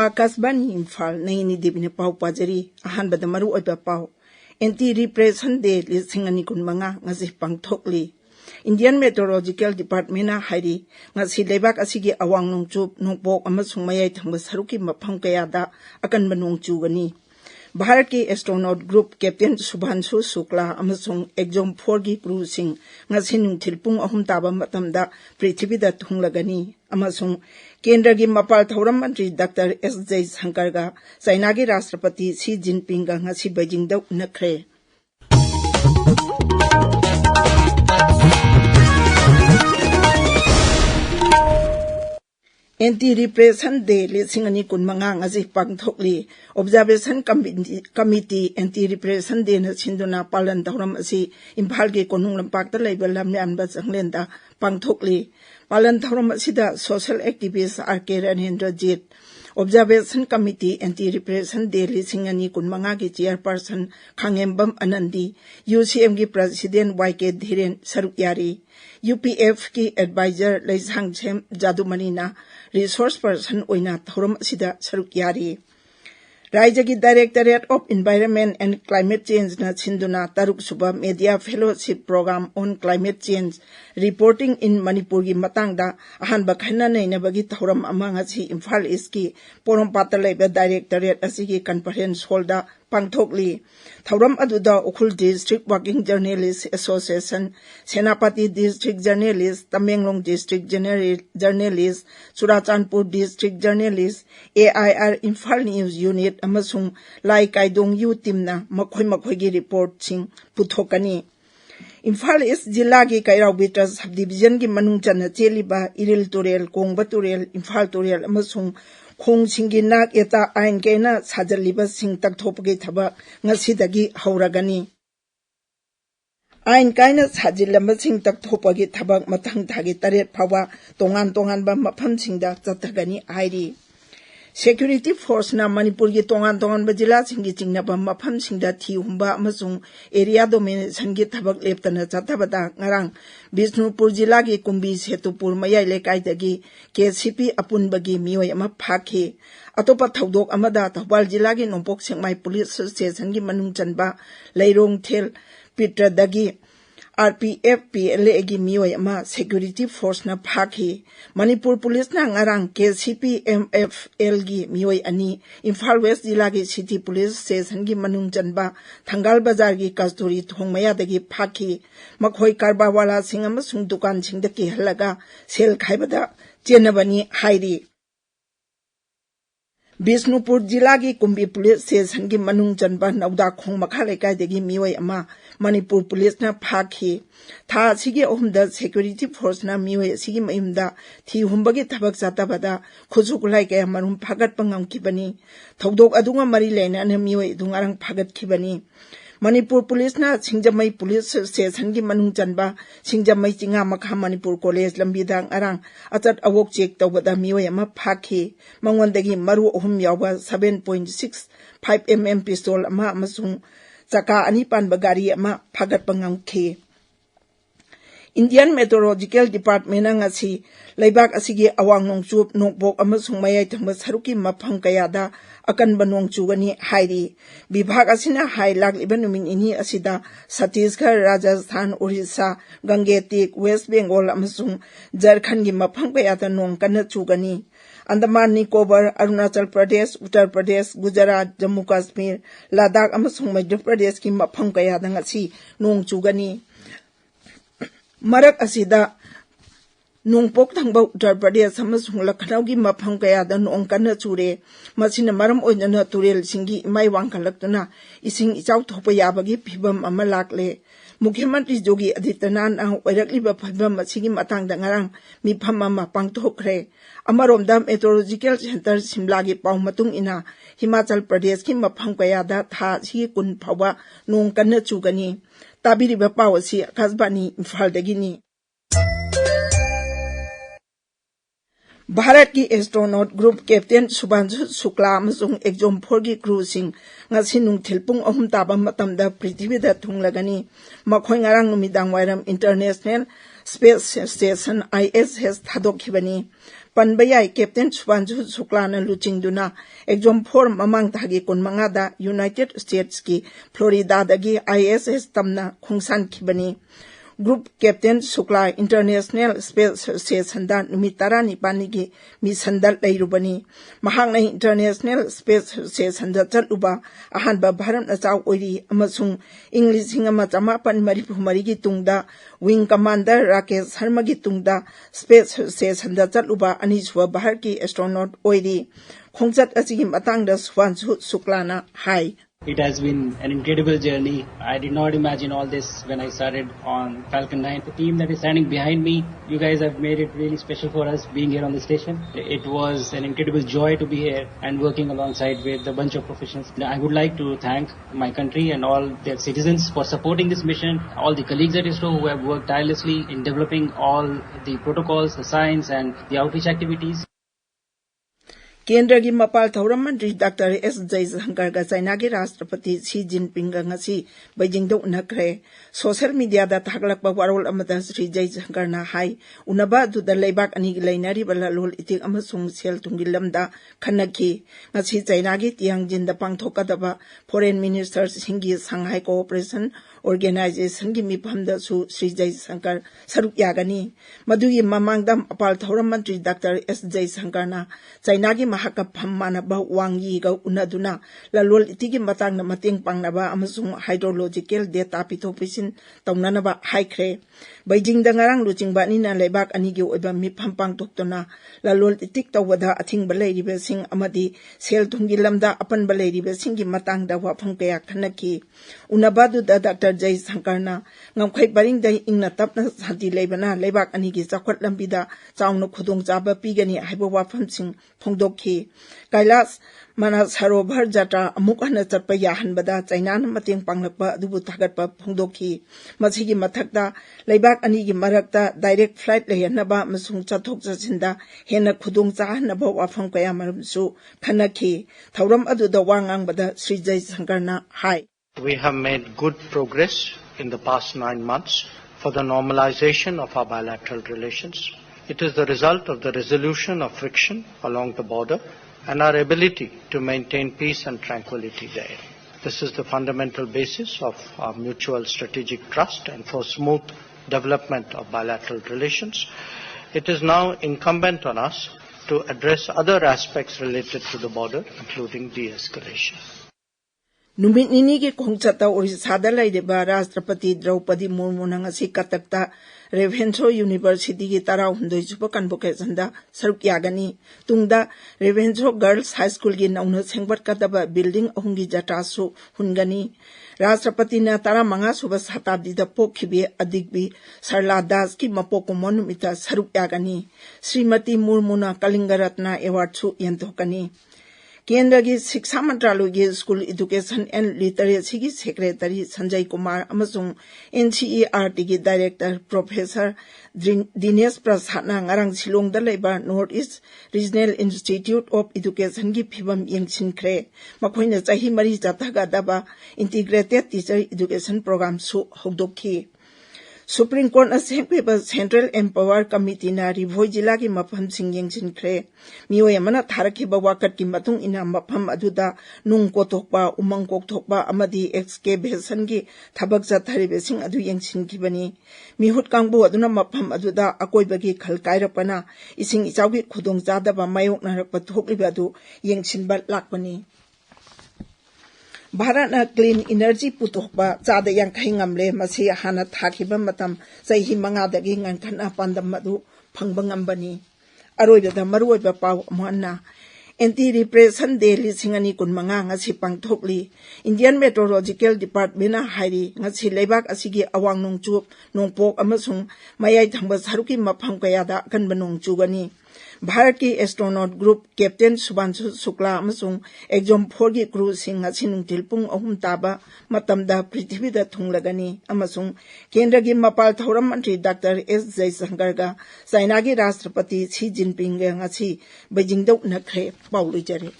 Akasbani Imphal Nayani Devi Pau Pajari Ahan Badamaru Oiba Pau Anti-Repression Day Lisingani Kunmanga Ngazi Pangthokli Indian Meteorological Department Hairi Ngazi Lebak Asigi Awang Nongchup Nongpok Amasung Mayay Thangba Saruki Mapam Kayada Akan Banong Chugani Bharat ki astronaut group Captain Subhanshu Shukla amasung exam 4 gi crew sing ngasi nungthil pung ahum taba matamda prithibida thunglagani amasung kendra gi mapal thoram mantri Dr. S. J. Shankar ga China gi Rashtrapati Xi Jinping ga ngasi Beijing da nakre Anti-Repression Day Lisingani Kunmanga Ngazi Pangthokli Observation Committee Anti-Repression Day na Sinduna Palan Tauram Asi Imphal ge Konung Lampakta Laiba Lamyan Ba Janglenda Pangthokli Palan Tauram Asida Social Activist R.K. Ranendra Jit Observation Committee Anti-Repression Day Lisingani Kunmanga ge Chairperson Khangembam Anandi UCM ge President Y.K. Dhiren Sarukyari UPF ki advisor Heirangkhongjam Jadumanina resource person oina thorum sida Sarukyari Rajya ki Directorate of Environment and Climate Change na Sinduna Taruk Suba Media Fellowship Program on Climate Change Reporting in Manipur gi matangda ahan bakhana naina bagi thorum amang asi Imphal East ki Porompata Laiba Directorate asigi conference holda Pangthokli Thorum aduda Ukhul District Working Journalists Association Senapati District Journalists Tamenglong District Journalists Surachandpur District Journalists AIR Imphal News Unit amasung Lai Kaidong Yu Timna makhoi gi report sing puthokani Imphal East Jilla gi Kairau Bitas Subdivision gi manung chana cheliba Iril Turel Kongba Turel Imphal Turel amasung Khong Singi Nak Eta Ain Kaina Sajaliba Sing Taktopagi Taba Ngasidagi Hauragani Ain Kaina Sajilamba Sing Taktopagi Tabak Matang Tagi Taret Pawa Tongan Ba Mapam Singda Tatagani Airi Security Force na Manipur gi Tongan Bajila Singi Chingnaba Mapam Singda Thi Humba Amasung Area Domination gi Tabak Leptana Chatabada Ngarang Bishnupur Jilla gi Kumbi Setupur Mayai Lekai dagi KCP Apunbagi Mioi ama Phakhi Atopa Thaudok amada Thawal Jilla gi Nompok Sengmai Police Station gi Manung Chanba Leirong Thel Pitra dagi RPF PLA gi Mioi ama Security Force na Phakhi Manipur Police na ngarang KCP MFL gi Mioi ani Imphal West Jilla gi City Police Station gi Manung Chanba Thangal Bazar gi Kasturi Thongmaya dagi Phakhi makhoi karba wala sing amasung dukan singda ki halaga sel khaibada chenabani hairi Bishnupur Jilla gi Kumbi Police Station gi Manung Chanba Nauda Khong Makha Lekai dagi Mioi ama Manipur Police na Phakhi Tha sigi ohumda Security Force na Mioi sigi maimda thi humbagi thabak chatabada khujukulai kaya marum phagat pangam kibani thodok adunga mari lena na Mioi dungarang phagat kibani Manipur Police na Singjamai Police Station gi Manung Chanba Singjamai Chinga Makha Manipur College lambidang arang atat awok check tawbada Mioi ama Phakhi mangwandagi maru ohum yawa 7.65 mm pistol ama amasung Chaka ani panba gari ama phagat pangam khe Indian Meteorological Department ngasi Laibak asigi awang nongchup nongpok amasung mayai thangba saruki mafam kayada akan banong chugani hairi Bibhag asina hai lagliba numin ini asida Chhattisgarh Rajasthan Orissa Gangetik West Bengal amasung Jharkhand gi mafam kayada nong kana chugani Andaman Nicobar Arunachal Pradesh Uttar Pradesh Gujarat Jammu Kashmir Ladakh amasung Madhya Pradesh ki mafam kayada ngasi nong chugani Marak asida Nongpok Thangba Uttar Pradesh amasung Lucknow gi mafam kayada nong kana chure masina maram oinana turel singi mai wangkalaktuna ising ichau thopa yabagi phibam ama lakle Mukhyamantri Yogi Adityanath ang oirakliba phibam asigi matangda ngarang mifam ama pangthokre Amaromda Meteorological Center Simla gi paw matung ina Himachal Pradesh ki mafam kayada tha sigi kun phawa nong kana chugani tabiriba paw asi Akasbani Imphal dagini Bharat ki astronaut group Captain Subhanshu Shukla amasung exam 4 gi crew sing ngasi nungthil pung ahum taba matamda prithibida thunglagani makhoi ngarang numidang wairam International Space Station ISS thadok khibani Panbayai Captain Subanju Suklana Luchingduna, Exam 4 Mamang Tagi Kunmangada, United States ki Florida dagi ISS Tamna Khongsan Kibani. Group Captain Sukla International Space Station da Numitara Nipanigi Misandal Lairubani. Mahangna International Space Station da Chaluba, Ahanba Bharam Nasau Ori, Amasung, English Hingamatapan Maripumari Tungda, Wing Commander Rakesh Harmagi Tungda, Space Station da Chaluba, Aniswa Baharki Astronaut Ori. Khongzat Asigim Atangda Swansu Suklana High. It has been an incredible journey. I did not imagine all this when I started on Falcon 9. The team that is standing behind me, you guys have made it really special for us being here on the station. It was an incredible joy to be here and working alongside with a bunch of professionals. I would like to thank my country and all their citizens for supporting this mission, all the colleagues at ISRO who have worked tirelessly in developing all the protocols, the science and the outreach activities. Kendra ki Mapal Thauram Mantri Dr. S. Jaishankar ga China ki Rashtrapati Xi Jinping ga ngasi Beijing da unakre. Social media da thaglakpa warol amada Sri Jaishankar na hai unaba du da leibak ani gi leinari balalol itik amasung sel tungi lamda khanaki ngasi China ki Tianjin da pangthokadaba Foreign Ministers singi Shanghai Cooperation Organization ki mifamda su Sri Jaishankar saruk yagani madugi mamangdam Apal Thauram Mantri Dr. S. Jaishankar na China ki Mahakapam manaba wangi ga unaduna lalol itigi matang na mating pangnaba amasung hydrological data pitopisin taunanaba haikre Beijing da ngarang luchingba ni na leibak ani gi oiba mifam pangtokna lalol itik tawada athing balai ribe sing amadi sel thungi lamda apan balai ribe sing gi matang da wafam kaya khanaki unabadu da Dr. Jaishankar na ngamkhai baring dai ingna tapna santi leibana leibak ani gi chakwat lambida chaungna khudong chaba pigani haiba wafam sing phongdokhi Kailas Manas Sarovar Jatra Amukana Chapa Yahanbada China Mating Panglakpa Dubu Tagatpa Phongdokhi Masigi Mathakta Leibak Anigi Marakta direct flight Layanaba Masung Chathok Chasinda Hena Khudong Chahanaba Wafam Kaya Maramsu Khanaki Thauram Adu da Wangang Bada Sri Jaishankar na hai. We have made good progress in the past 9 months for the normalization of our bilateral relations. It is the result of the resolution of friction along the border and our ability to maintain peace and tranquility there. This is the fundamental basis of our mutual strategic trust and for smooth development of bilateral relations. It is now incumbent on us to address other aspects related to the border, including de-escalation. Numit nini ki Khongchata Orisada laideba Rashtrapati Draupadi Murmu na ngasi katakta Revenso University ki tara hundoi supa convocation da saruk yagani tungda Revenso Girls High School ki nauna sengbat kataba building ahungi jatasu hungani Rashtrapati na tara manga suba satabdi da pokhibi adikbi Sarla Das ki mapoko monumita saruk yagani Srimati Murmu na Kalingaratna Award su yantokani Kendra ki Shiksha Mantralaya ki School Education and Literacy ki Secretary Sanjay Kumar amasung NCERT ki Director Professor Dinesh Prasad na ngarang Shillong da laiba North East Regional Institute of Education ki phibam yengsinkre makhoina chahi mari jathaga daba Integrated Teacher Education Program su hogdokhi Supreme Court na sengpeba Central Empower Committee na Rivoi Jila ki mafam sing yengsinkre miyoy amana tharakhiba wakat ki matung ina mafam aduda nung kothokpa umang kothokpa amadi excavation ki thabak chatharibe sing adu yengsinkibani mihut kangbu aduna mafam aduda akoiba ki khalkairapana ising ichawgi khudong chadaba mayokna rakpa thokliba adu yengsinba lakpani Bharat na clean energy putokba chada yangkhai ngamle masi hana thakiba matam chahi manga dagi ngankhana pandam madu phangba ngambani aroida maruoiba paw amana anti repression day lisingani kunmanga ngasi pangthokli Indian Meteorological Department na hairi ngasi leibak asigi awang nongchup nongpok amasung mayai thangba saruki mapham kayada kanba nongchugani Bharat ki astronaut group Captain Subanshu Shukla amasung Exam 4 ki crew sing ngasi nungtil pung ahum taba matamda prithvi da thunglagani amasung Kendra ki Mapal Thauram Mantri Dr. S. Jaishankar ga China ki Rashtrapati Xi Jinping ga ngasi Beijing da unakre paulujare